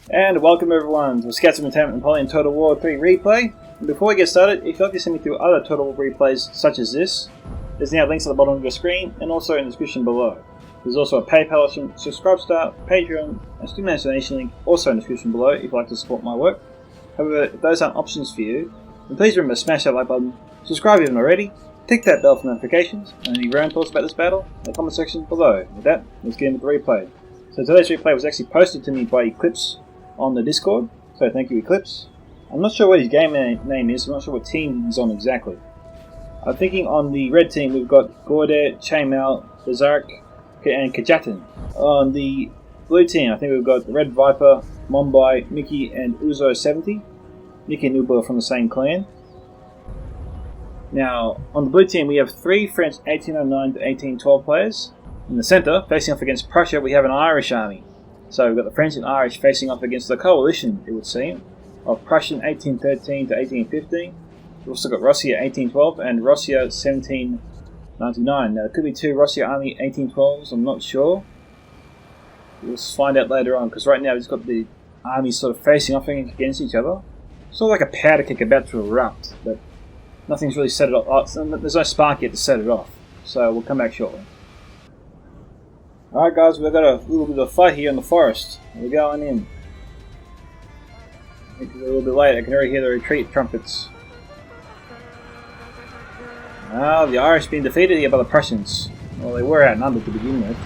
And welcome everyone to Scouts of Napoleon Total War 3 replay. And before we get started, if you'd like to send me through other Total War replays such as this, there's now links at the bottom of your screen and also in the description below. There's also a PayPal option, Subscribestar, Patreon, and student donation link also in the description below if you'd like to support my work. However, if those aren't options for you, then please remember to smash that like button, subscribe if you haven't already, tick that bell for notifications, and any round thoughts about this battle in the comment section below. With that, let's get into the replay. So today's replay was actually posted to me by ECLIPSE on the Discord, so thank you ECLIPSE. I'm not sure what his game name is, I'm not sure what team he's on exactly. I'm thinking on the red team we've got Gaudet, Chainmail, Bazark, and Kajatan. On the blue team I think we've got Red Viper, Mumbai, Mickey and Uzo70. Mickey and Ubo are from the same clan. Now on the blue team we have 3 French 1809 to 1812 players. In the centre, facing off against Prussia, we have an Irish army. So we've got the French and Irish facing off against the coalition, it would seem, of Prussian 1813 to 1815. We've also got Russia 1812 and Russia 1799. Now there could be 2 Russia Army 1812s, I'm not sure. We'll find out later on, because right now we've just got the armies sort of facing off against each other. Sort of like a powder kick about to erupt, but nothing's really set it off. There's no spark yet to set it off, so we'll come back shortly. Alright guys, we've got a little bit of a fight here in the forest. We're going in. I think it's a little bit late, I can already hear the retreat trumpets. The Irish being defeated here by the Prussians. Well, they were outnumbered to begin with.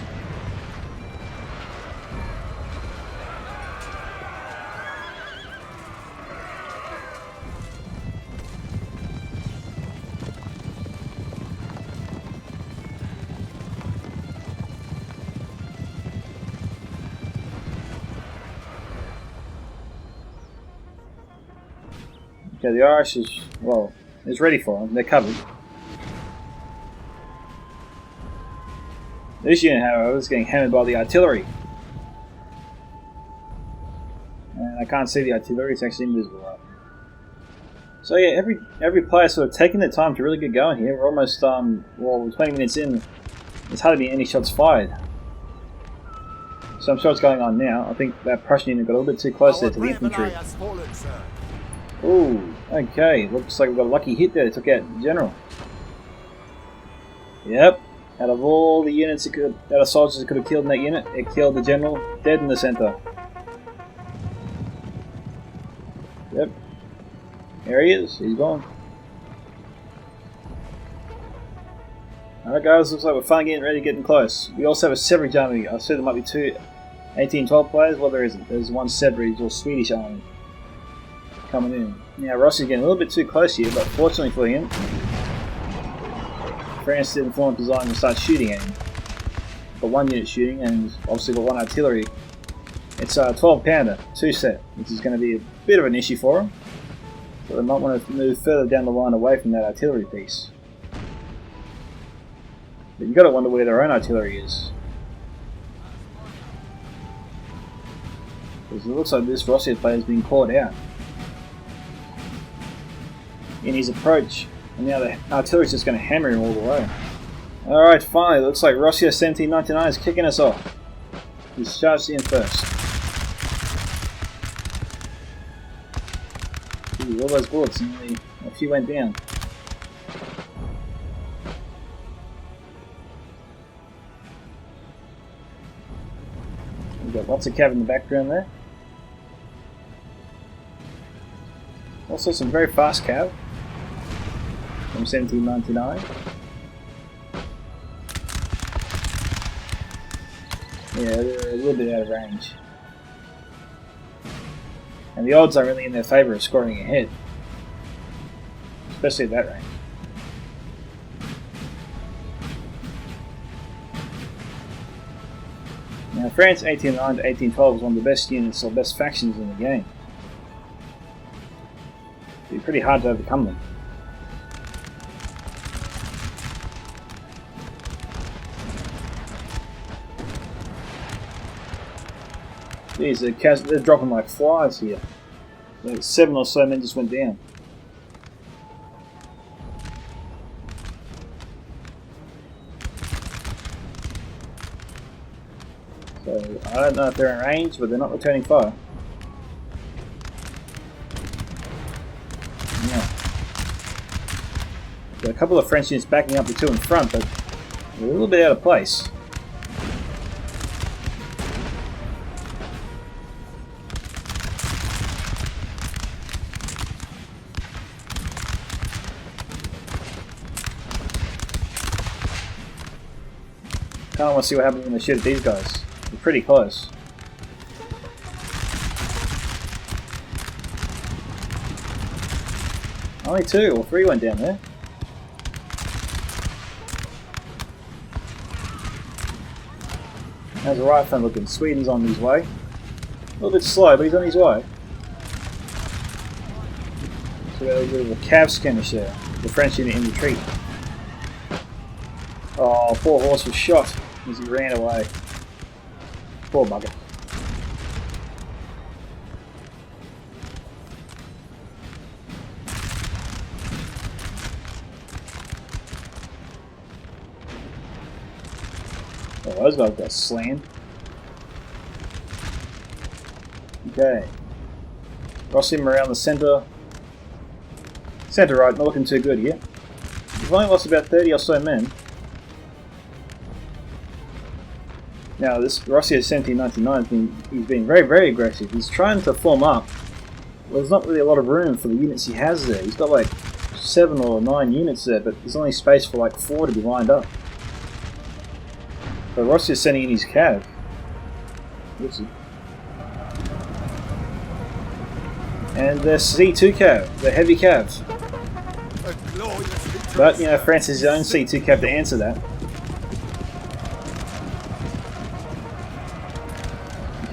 Okay, the Irish is ready for them. They're covered. This unit, however, is getting hammered by the artillery. And I can't see the artillery, it's actually invisible right now. So yeah, every player sort of taking their time to really get going here. We're almost, we're 20 minutes in. There's hardly been any shots fired. So I'm sure what's going on now. I think that Prussian unit got a little bit too close there to the infantry. Ooh, okay, looks like we've got a lucky hit there that took out the general. Yep, out of all the units out of soldiers that could have killed in that unit, it killed the general dead in the centre. Yep, there he is, he's gone. Alright guys, looks like we're finally getting ready to get close. We also have a Severage army. I said there might be 2 1812 players, well there isn't. There's one Severage or Swedish army coming in. Now Rossi's getting a little bit too close here, but fortunately for him, France didn't form a design to start shooting at him. Got 1 unit shooting and obviously got 1 artillery. It's a 12 pounder, 2 set, which is going to be a bit of an issue for them. So they might want to move further down the line away from that artillery piece. But you've got to wonder where their own artillery is. Because it looks like this Russia player has been caught out in his approach, and now the artillery is just going to hammer him all the way. Alright, finally, it looks like Russia 1799 is kicking us off. He's charged in first. Ooh, all those bullets, and a few went down. We've got lots of cav in the background there. Also some very fast cav from 1799. Yeah, they're a little bit out of range. And the odds aren't really in their favour of scoring ahead. Especially at that range. Now, France 1809 to 1812 is one of the best units or best factions in the game. It'd be pretty hard to overcome them. Jeez, they're dropping like flies here. Like 7 or so men just went down. So, I don't know if they're in range, but they're not returning fire. Yeah. Got a couple of French units backing up the two in front, but they're a little bit out of place. I want to see what happens when they shoot at these guys. They're pretty close. Only 2 or 3 went down there. How's the right front looking? Sweden's on his way. A little bit slow, but he's on his way. So we got a bit of a cav skirmish there. The French unit in retreat. Oh, poor horse was shot as he ran away. Poor bugger. Oh, those guys got slammed. Okay. Ross him around the centre. Centre right, not looking too good here. We've only lost about 30 or so men. Now, this Rossia 1799, he's been very, very aggressive. He's trying to form up. Well, there's not really a lot of room for the units he has there. He's got like 7 or 9 units there, but there's only space for like 4 to be lined up. So Rossia's sending in his cav. Whoopsie. And the C2 cav, the heavy cav. But, you know, France has his own C2 cav to answer that.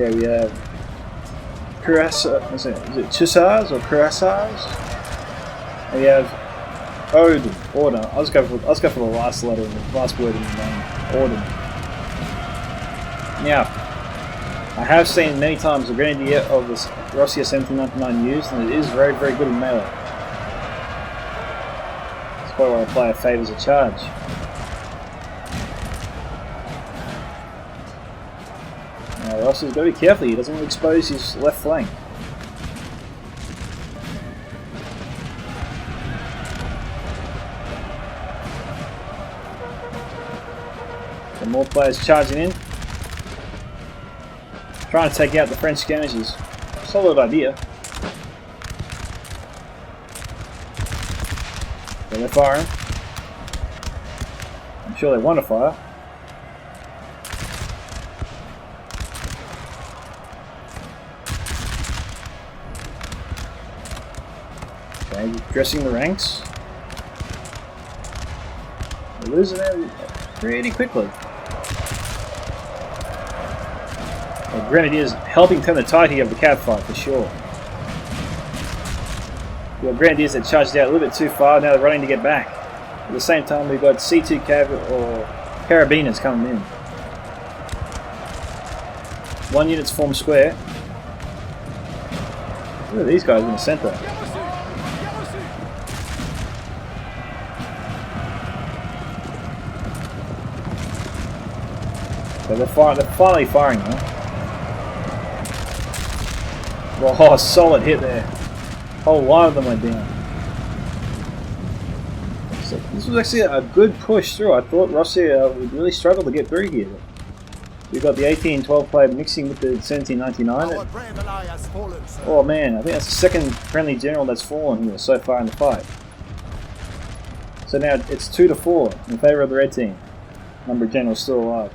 Okay, we have Cuirassiers, is it Chasseurs or Cuirassiers? And we have Order. I'll just go for the last letter, the last word in the name. Order. Now, I have seen many times the Grenadier of this Rossia 1799 used, and it is very, very good in melee. That's probably why I play a favours a charge. Now, Rossia's got to be careful, he doesn't want to expose his left flank. So more players charging in. Trying to take out the French skirmishers. Solid idea. So they're firing. I'm sure they want to fire. Okay, dressing the ranks. They're losing them pretty quickly. The Grenadiers helping turn the tide here of the cav fight for sure. We've got Grenadiers that charged out a little bit too far, now they're running to get back. At the same time we've got C2 cav or carabiners coming in. One unit's formed square. Look at these guys in the centre. So they're finally firing now. Oh, solid hit there. A whole lot of them went down. So this was actually a good push through. I thought Rossia would really struggle to get through here. We've got the 1812 player mixing with the 1799. Oh man, I think that's the second friendly general that's fallen here so far in the fight. So now it's 2-4 in favour of the red team. Number of generals still alive.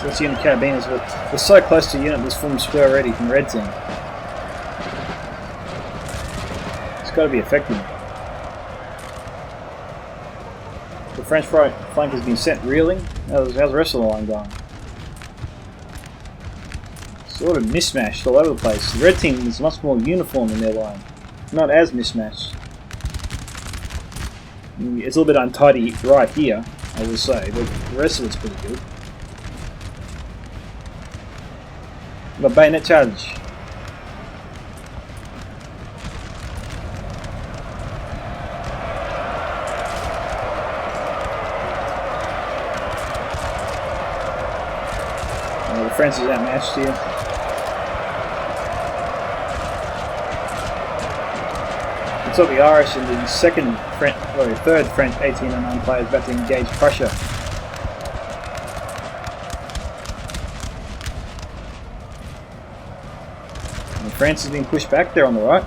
Let's see in the carabiners, but we're so close to a unit that's formed square already from red team. It's got to be effective. The French right flank has been sent reeling. How's the rest of the line going? Sort of mismatched all over the place. The red team is much more uniform in their line. Not as mismatched. It's a little bit untidy right here, I will say, but the rest of it's pretty good. The bayonet charge. The French is outmatched here. It's all the Irish and the third French 1809 players about to engage Prussia. And France has been pushed back there on the right.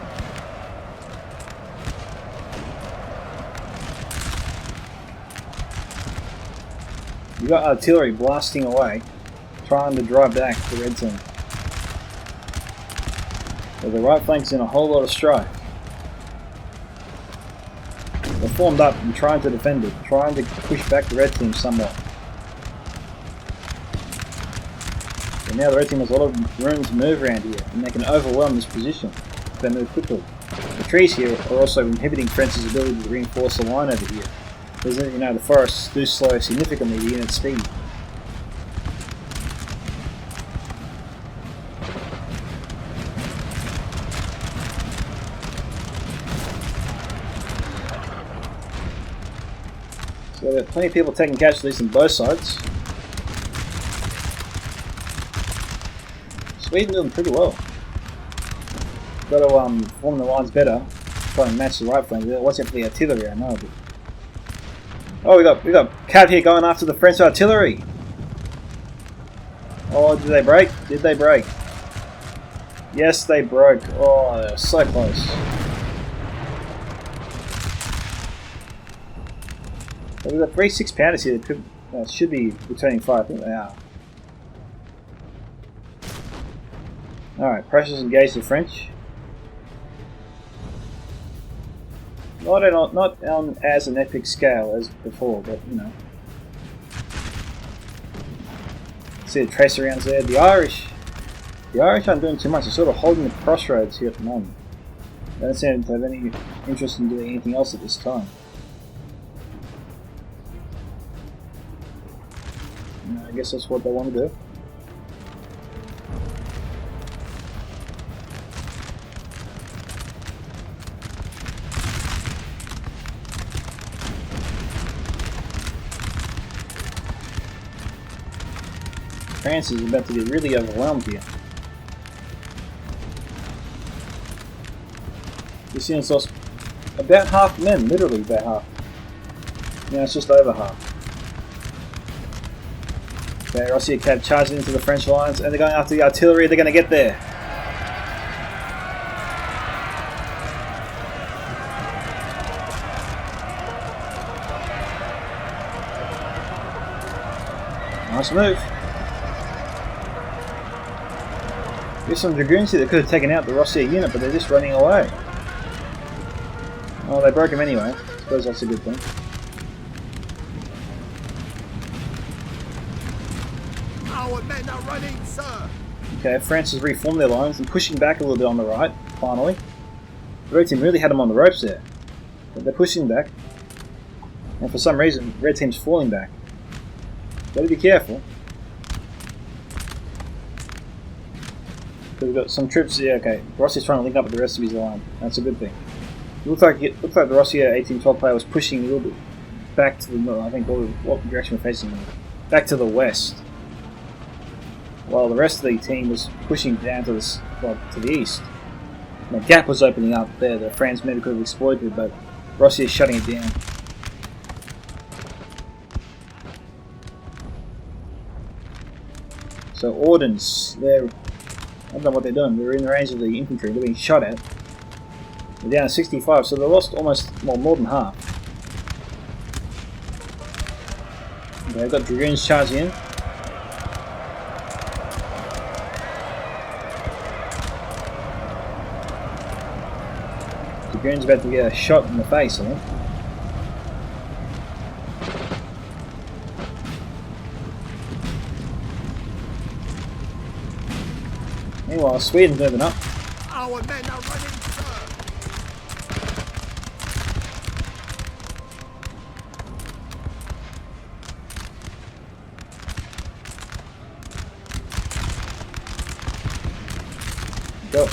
You've got artillery blasting away, trying to drive back the red team. So the right flank's in a whole lot of strife. They're formed up and trying to defend it, trying to push back the red team somewhat. But now the red team has a lot of room to move around here, and they can overwhelm this position if they move quickly. The trees here are also inhibiting France's ability to reinforce the line over here. Because, you know, the forests do slow significantly the unit speed. So there are plenty of people taking casualties on both sides. Sweden doing pretty well. Got to form the lines better, try and match the right flank. Watch out for the artillery, I know. But... oh, we got Cav here going after the French artillery. Oh, did they break? Did they break? Yes, they broke. Oh, they were so close. So we've got 3 6-pounders here that should be returning fire. I think they are. Alright, Prussia's engaged the French. Not on as an epic scale as before, but you know. See the tracer rounds there. The Irish aren't doing too much. They're sort of holding the crossroads here at the moment. They don't seem to have any interest in doing anything else at this time. I guess that's what they want to do. France is about to get really overwhelmed here. This unit's lost about half the men, literally about half. Now it's just over half. Okay, Russia Cav charging into the French lines, and they're going after the artillery. They're going to get there. Nice move. There's some dragoons here that could have taken out the Russia unit, but they're just running away. Oh, they broke him anyway. I suppose that's a good thing. Our men are running, sir. Okay, France has reformed their lines and pushing back a little bit on the right, finally. The red team really had them on the ropes there. But they're pushing back. And for some reason, red team's falling back. Gotta be careful. We've got some troops. Yeah, okay. Rossi's trying to link up with the rest of his line. That's a good thing. It looks like the Rossia 1812 player was pushing a little bit back to the north. I think what direction we're facing. Back to the west. While the rest of the team was pushing down to the east. And a gap was opening up there that France maybe could have exploited, but Rossia is shutting it down. So Ordnance, I don't know what they're doing. They're in the range of the infantry. They're being shot at. They're down to 65, so they lost more than half. Okay, they've got dragoons charging in. Dragoon's about to get a shot in the face, I think. Meanwhile, Sweden's moving up. Our men are running, sir. Go.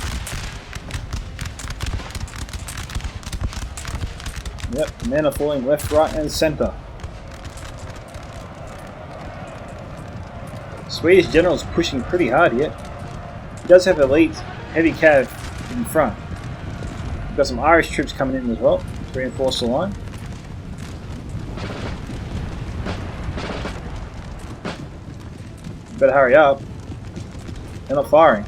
Yep, the men are falling left, right, and centre. Swedish general's pushing pretty hard here. He does have elite heavy cav in front. We've got some Irish troops coming in as well to reinforce the line. Better hurry up. They're not firing.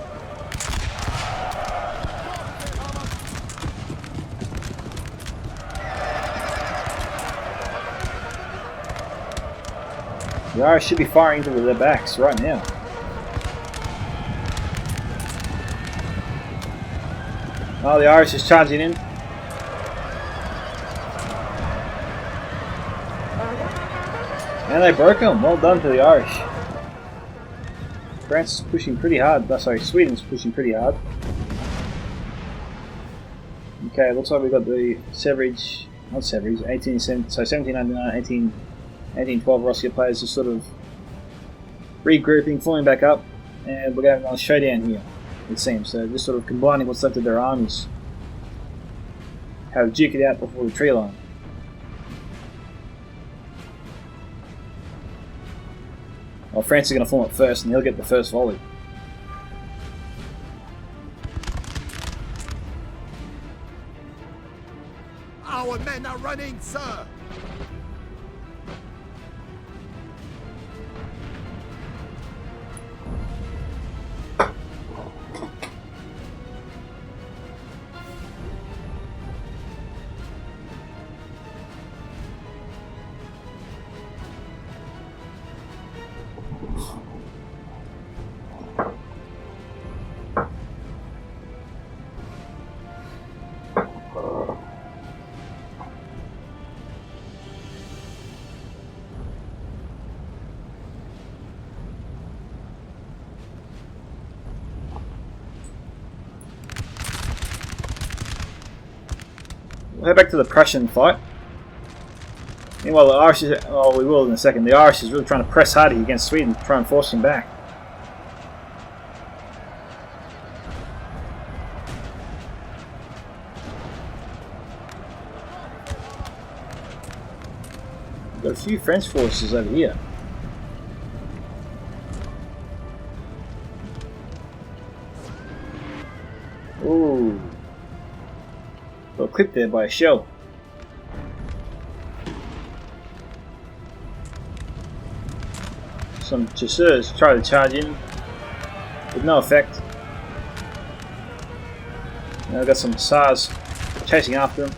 The Irish should be firing into their backs right now. Oh, the Irish is charging in. And they broke them. Well done to the Irish. France is pushing pretty hard. Oh, sorry, Sweden's pushing pretty hard. Okay, looks like we've got the Severage, not Severage, 1799, 1812 Russia players just sort of regrouping, falling back up, and we're going to have another showdown here, it seems. So just sort of combining what's left of their armies. Have duke it out before the tree line. Well, France is going to form up first, and he'll get the first volley. Our men are running, sir. We'll head back to the Prussian fight. Meanwhile, the Irish is, well, we will in a second. The Irish is really trying to press hard against Sweden to try and force him back. We've got a few French forces over here. Ooh. Got clipped there by a shell. Some chasseurs try to charge in with no effect. Now we've got some hussars chasing after them.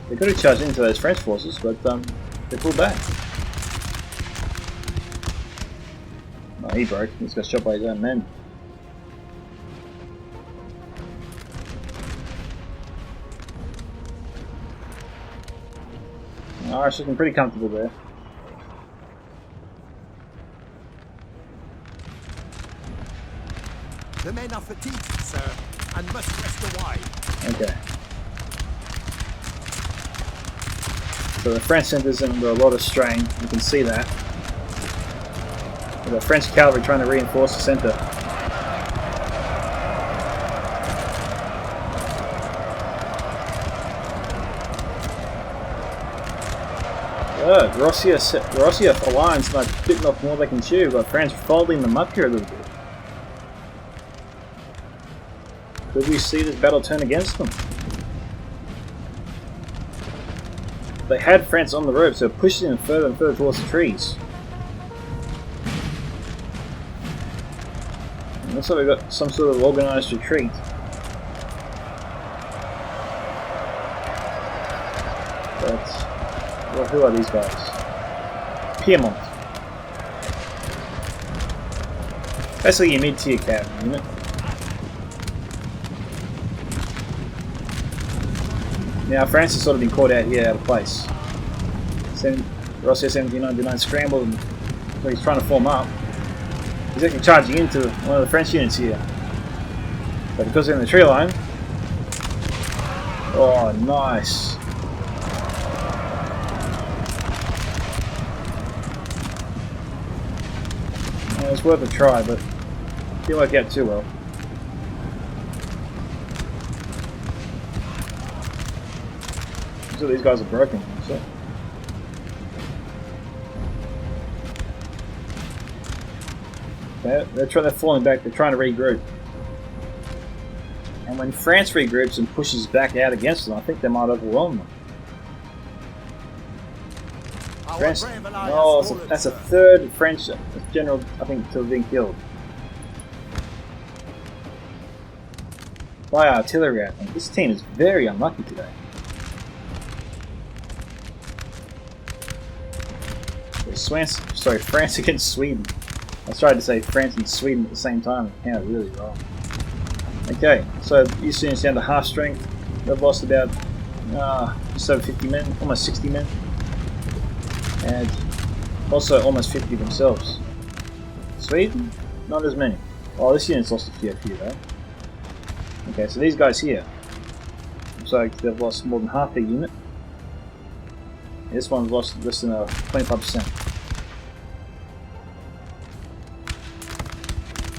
They could have charged into those French forces, but they pulled back. Oh, he broke. He just got shot by his own men. The Irish looking pretty comfortable there. The men are fatigued, sir, and must rest a while. Okay. So the French centre's under a lot of strain, you can see that. With the French cavalry trying to reinforce the centre. Russia alliance like bitten off more they can chew, but France folding them up here a little bit. Could we see this battle turn against them? They had France on the rope, so pushing them further and further towards the trees. And looks like we've got some sort of organised retreat. But well, who are these guys? Piedmont. Basically your mid-tier cav unit. Now France has sort of been caught out here out of place. Ross 1799 scrambled and he's trying to form up. He's actually charging into one of the French units here. But because they're in the tree line... Oh, nice. Yeah, it's worth a try, but it didn't work out too well. So these guys are broken. So. They're falling back. They're trying to regroup. And when France regroups and pushes back out against them, I think they might overwhelm them. France, oh, that's a third French general, I think, to have been killed. By artillery, I think. This team is very unlucky today. France against Sweden. I tried to say France and Sweden at the same time and counted really wrong. Okay, so East Union's down to half strength. They've lost about just over 50 men, almost 60 men. And also almost 50 themselves. Sweden? Not as many. Oh, this unit's lost a few though. Okay, so these guys here. Looks like they've lost more than half their unit. This one's lost less than 25%.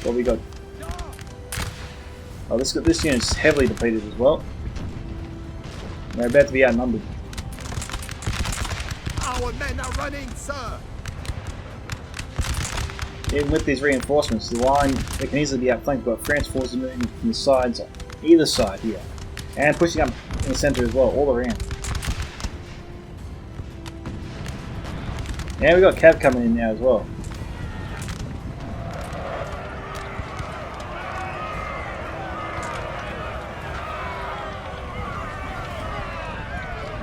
What we got? Oh, this unit's heavily depleted as well. They're about to be outnumbered. Our men are running, sir. Even with these reinforcements, the line they can easily be outflanked. We've got France forces moving from the sides, either side here, and pushing up in the centre as well, all around. Yeah, we've got Cav coming in now as well.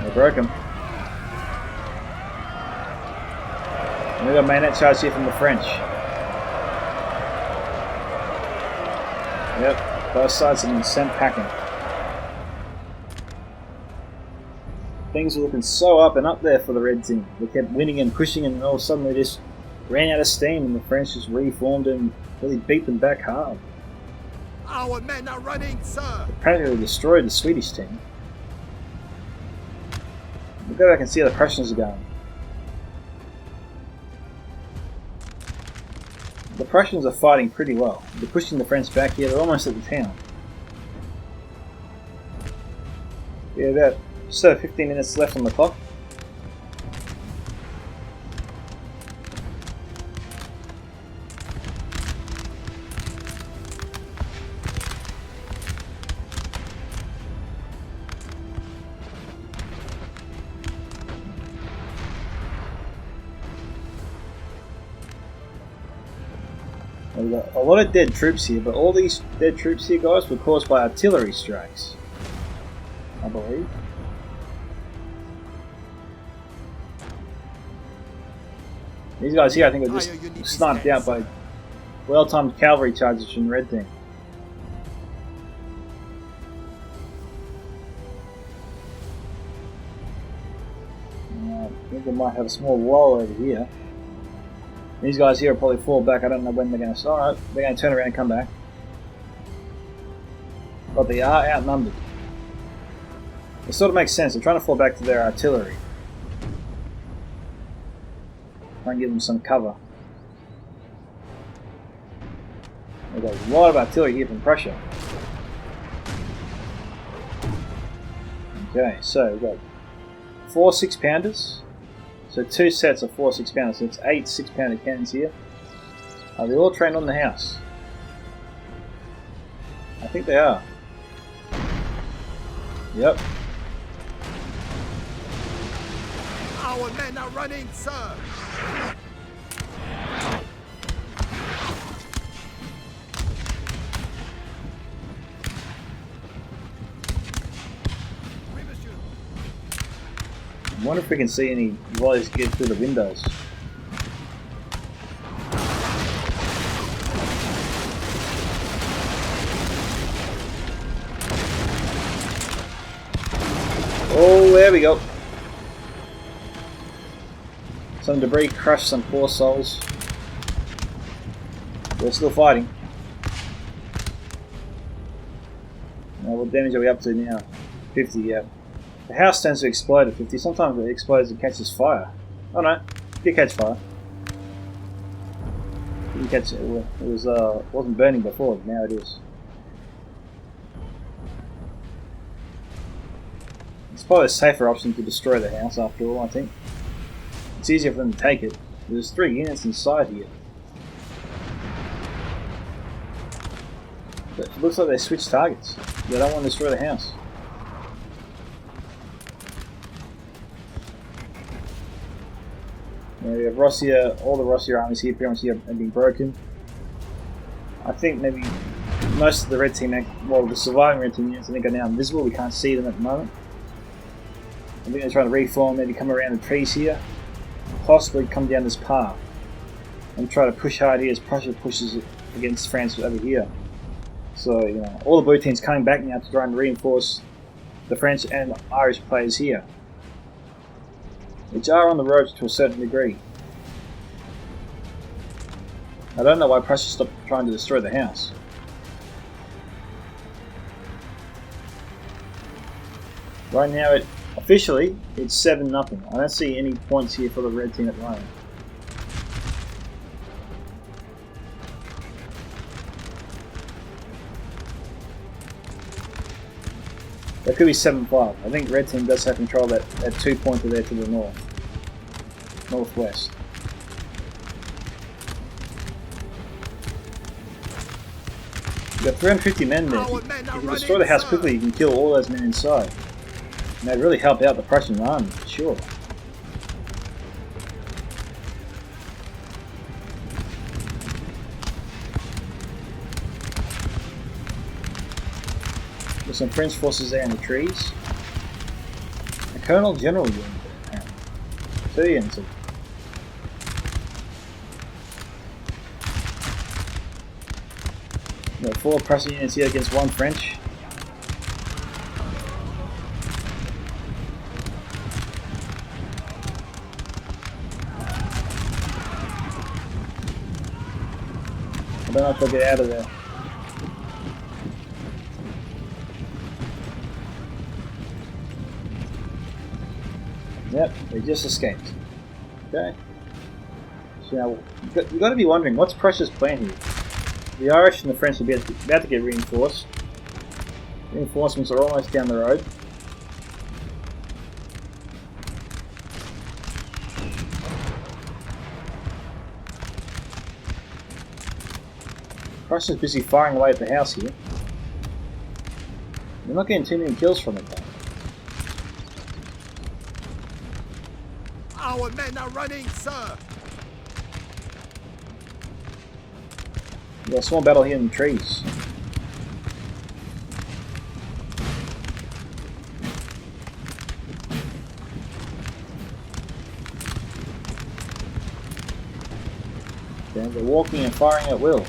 They broke him. And we've got mainnet charge here from the French. Yep, both sides have been sent packing. Things were looking so up and up there for the red team. They kept winning and pushing, and all of a sudden they just ran out of steam, and the French just reformed and really beat them back hard. Our men are running, sir. They practically destroyed the Swedish team. Look how I can see how the Prussians are going. The Prussians are fighting pretty well. They're pushing the French back here. They're almost at the town. Yeah, about just over 15 minutes left on the clock. We've got a lot of dead troops here, but all these dead troops here, guys, were caused by artillery strikes, I believe. These guys here, I think, were just sniped out by well-timed cavalry charges from the red team. I think we might have a small wall over here. These guys here will probably fall back. I don't know when they're going to start. Alright, they're going to turn around and come back. But they are outnumbered. It sort of makes sense. They're trying to fall back to their artillery. Try and give them some cover. We've got a lot of artillery here from Prussia. Okay, so we've got 4 6-pounders. So 2 sets of 4 6-pounders. So it's 8 6-pounder cannons here. Are they all trained on the house? I think they are. Yep. Our men are running, sir. I wonder if we can see any volleys get through the windows. There we go. Some debris crushed some poor souls. We're still fighting. Now, what damage are we up to now? 50, yeah. The house tends to explode at 50. Sometimes it explodes and catches fire. Oh no, it did catch fire. It didn't catch it. It wasn't burning before, but now it is. It's probably a safer option to destroy the house after all, I think. It's easier for them to take it. There's 3 units inside here. But it looks like they switched targets. They don't want to destroy the house. Now we have Russia, all the Russia armies here pretty much here have been broken. I think maybe most of the red team, well, the surviving red team units I think are now invisible. We can't see them at the moment. I think they're trying to reform, maybe come around the trees here. Possibly come down this path and try to push hard here as Prussia pushes it against France over here. So, you know, all the blue teams coming back now to try and reinforce the French and Irish players here, which are on the ropes to a certain degree. I don't know why Prussia stopped trying to destroy the house. Right now, officially, it's 7-0. I don't see any points here for the red team at the moment. That could be 7-5. I think red team does have control of that 2-pointer there to the northwest. You've got 350 men there. If you destroy the house quickly, you can kill all those men inside. And that'd really help out the Prussian army, for sure. There's some French forces there in the trees. A Colonel General unit there, apparently. 2 units. We've got 4 Prussian units here against 1 French. I don't know if they'll get out of there. Yep, they just escaped. Okay. So now, you've got to be wondering, what's Prussia's plan here? The Irish and the French are about to get reinforced. Reinforcements are almost down the road. Prussia's busy firing away at the house here. We're not getting too many kills from it though. Our men are running, sir. We've got a small battle here in the trees. Okay, they're walking and firing at will.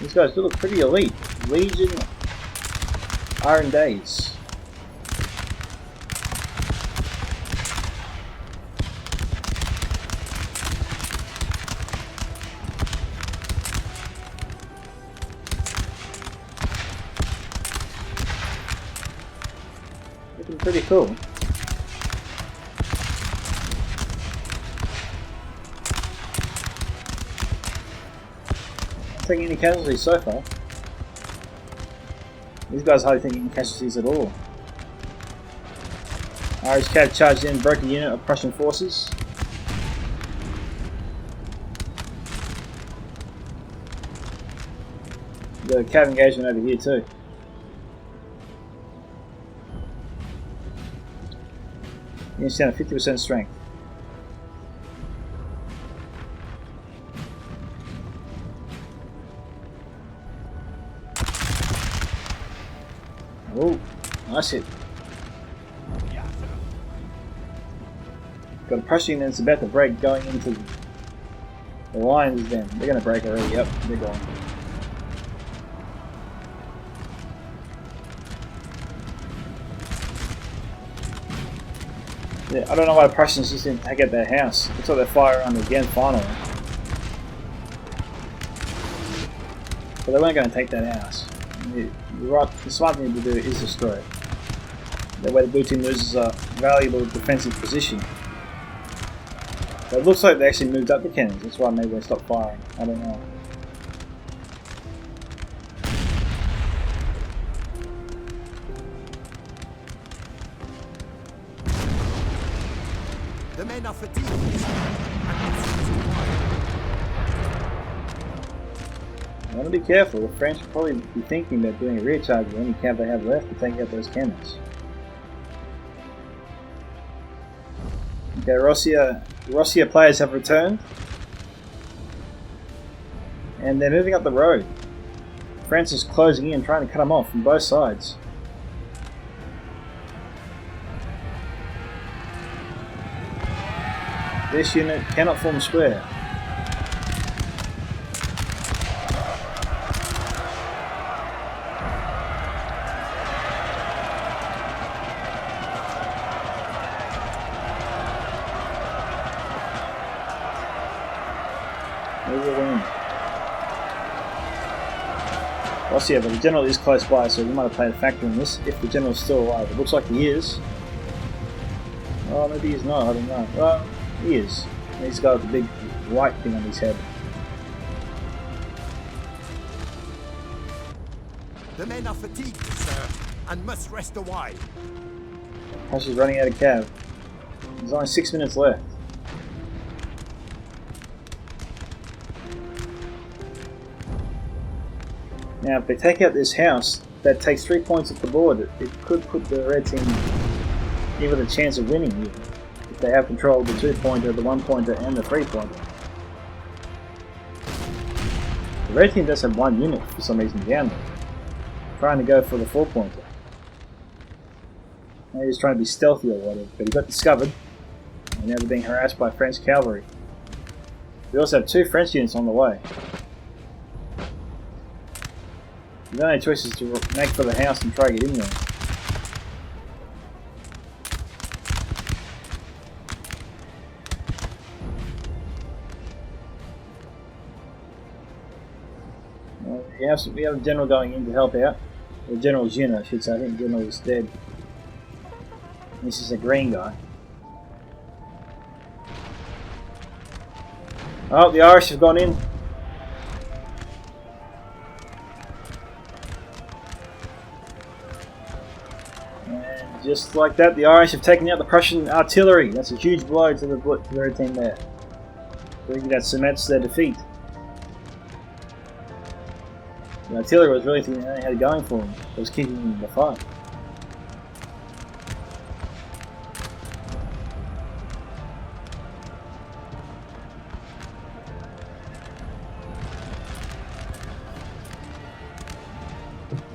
These guys do look pretty elite. Legion Iron Days. Looking pretty cool. Not taking any casualties so far. These guys hardly taking any casualties at all. Irish Cav charged in, broke a unit of Prussian forces. Got a Cav engagement over here too. Units down to 50% strength. Oh, nice hit. Got a Prussian that's about to break going into The line is them. They're going to break already. Yep, they're gone. Yeah, I don't know why the Prussians just didn't take out their house. Looks like they're firing on again finally. But they weren't going to take that house. The smart thing to do is destroy it. That way the blue team loses a valuable defensive position. But it looks like they actually moved up the cannons. That's why maybe they stopped firing. I don't know. The men are fatigued. I want to be careful. The French will probably be thinking about doing a rear charge with any camp they have left to take out those cannons. Okay, Russia players have returned. And they're moving up the road. France is closing in, trying to cut them off from both sides. This unit cannot form square. They will win. Russia, but the general is close by, so we might have played a factor in this if the general is still alive. It looks like he is. Oh, maybe he's not, I don't know. Well, he is. He's got the big white thing on his head. The men are fatigued, sir, and must rest a while. Russia's running out of cav. There's only 6 minutes left. Now, if they take out this house, that takes 3 points off the board. It could put the red team in with a chance of winning here, if they have control of the 2-pointer, the 1-pointer, and the 3-pointer. The red team does have one unit for some reason down there, trying to go for the 4-pointer. Maybe he's trying to be stealthy or whatever, but he got discovered, and now they're being harassed by French cavalry. We also have 2 French units on the way. The only choice is to make for the house and try to get in there. We have a general going in to help out. The general's unit, I should say. I think the general is dead. This is a green guy. Oh, the Irish have gone in. Just like that, the Irish have taken out the Prussian artillery. That's a huge blow to the red team there. I think that cements their defeat. The artillery was really thinking they had it going for them. It was keeping them in the fight.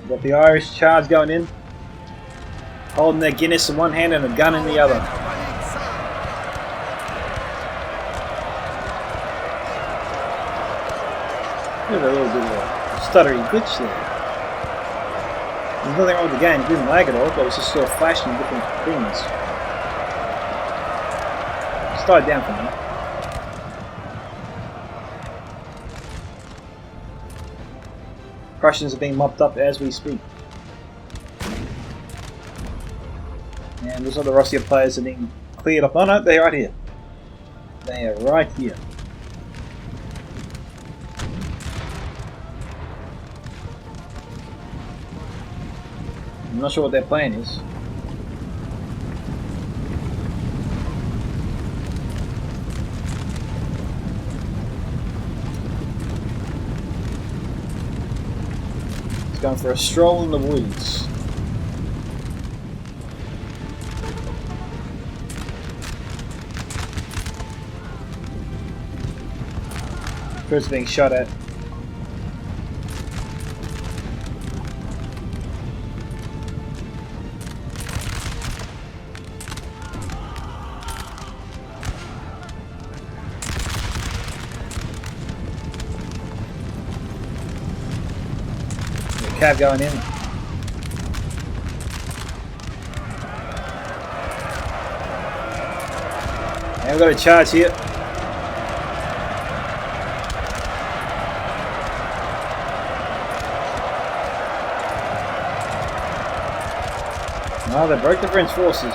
Got the Irish charge going in. Holding their Guinness in one hand and a gun in the other. There's a little bit of a stuttery glitch there. There's nothing wrong with the game, it didn't lag at all, but it was just sort of flashing different things. Just died down for a minute. Prussians are being mopped up as we speak. And those other Russia players are being cleared up. Oh no, they're right here. They are right here. I'm not sure what their plan is. It's going for a stroll in the woods. First being shot at. cav going in. And we've got a charge here. Oh, they broke the French forces.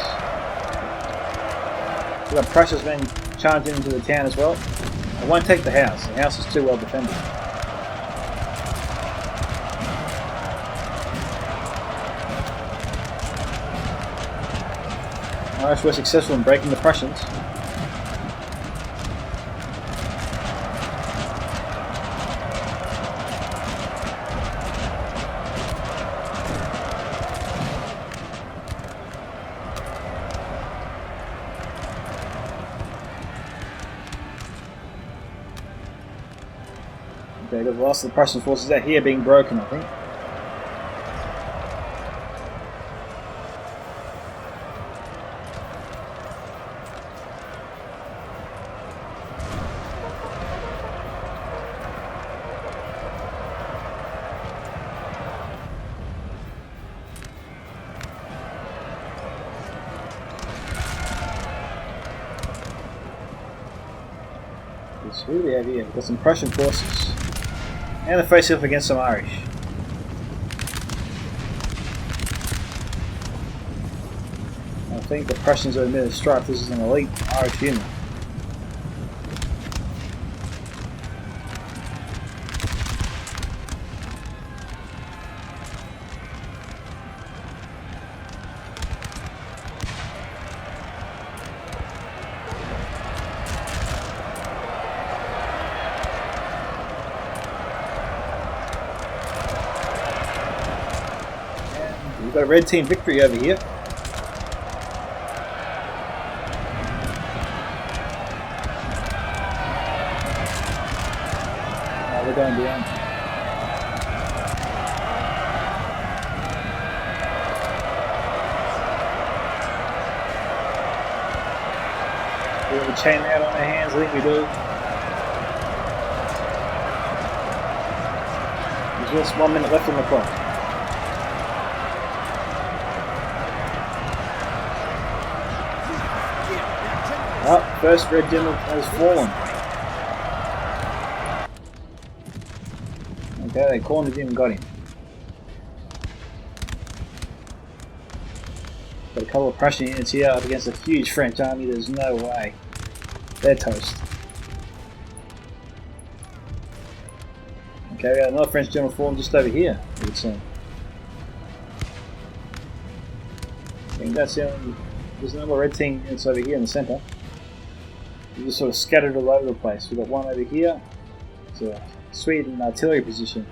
We've got Prussia's men charging into the town as well. They won't take the house. The house is too well defended. Irish were successful in breaking the Prussians. Okay, the last of the Prussian forces out here being broken, I think. Who do we have here? We've got some Prussian forces. And the face off against some Irish. I think the Prussians are admitted strife. This is an elite Irish unit. We've got a red team victory over here. Oh, we're going down. Do we have a chain out on our hands? I think we do. There's just 1 minute left on the clock. Oh, first red general has fallen. Okay, they cornered him and got him. Got a couple of Prussian units here up against a huge French army. There's no way. They're toast. Okay, we got another French general fallen just over here, it would seem. I think that's the only... There's another red team units over here in the centre. They're just sort of scattered all over the place. We've got one over here. It's a Sweden artillery position.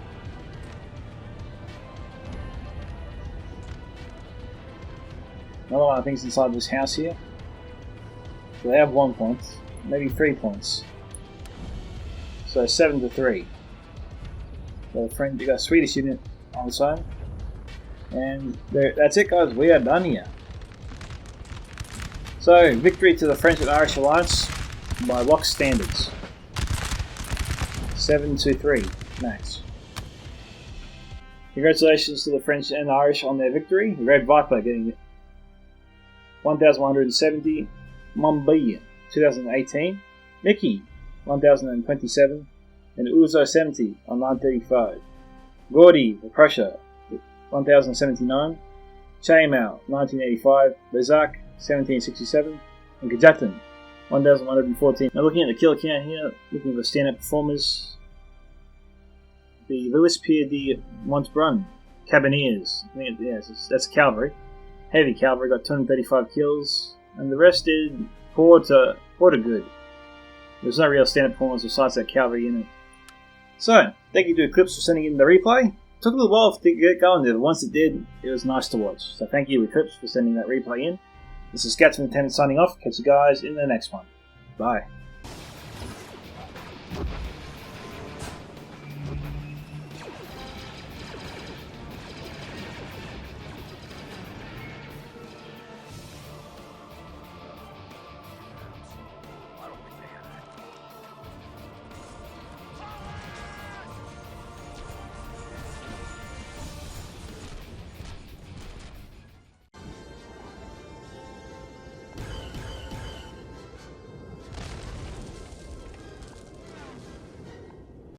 Another one I think is inside this house here. So they have 1 point, maybe 3 points. So 7-3. So friend, you got a Swedish unit on its own. And that's it, guys. We are done here. So victory to the French and Irish alliance by lock standards. 7-3 max. Congratulations to the French and Irish on their victory. The Red Viper getting it. 1,170. Montbellion 2018. Mickey 1,027. And Uzo 70 on 935. Gordy for Prussia 1,079. Chainmail 1985. Bezak 1767. And Kajatan 1,114. Now looking at the kill count here, looking for standout performers. The Louis Pierre de Montbrun Caberniers. I think that's cavalry. Heavy cavalry got 235 kills. And the rest did poor to good. There's no real standout performance besides that cavalry unit. So, thank you to Eclipse for sending in the replay. It took a little while to get going there, but once it did, it was nice to watch. So thank you Eclipse for sending that replay in. This is Scatsman Lieutenant signing off. Catch you guys in the next one. Bye.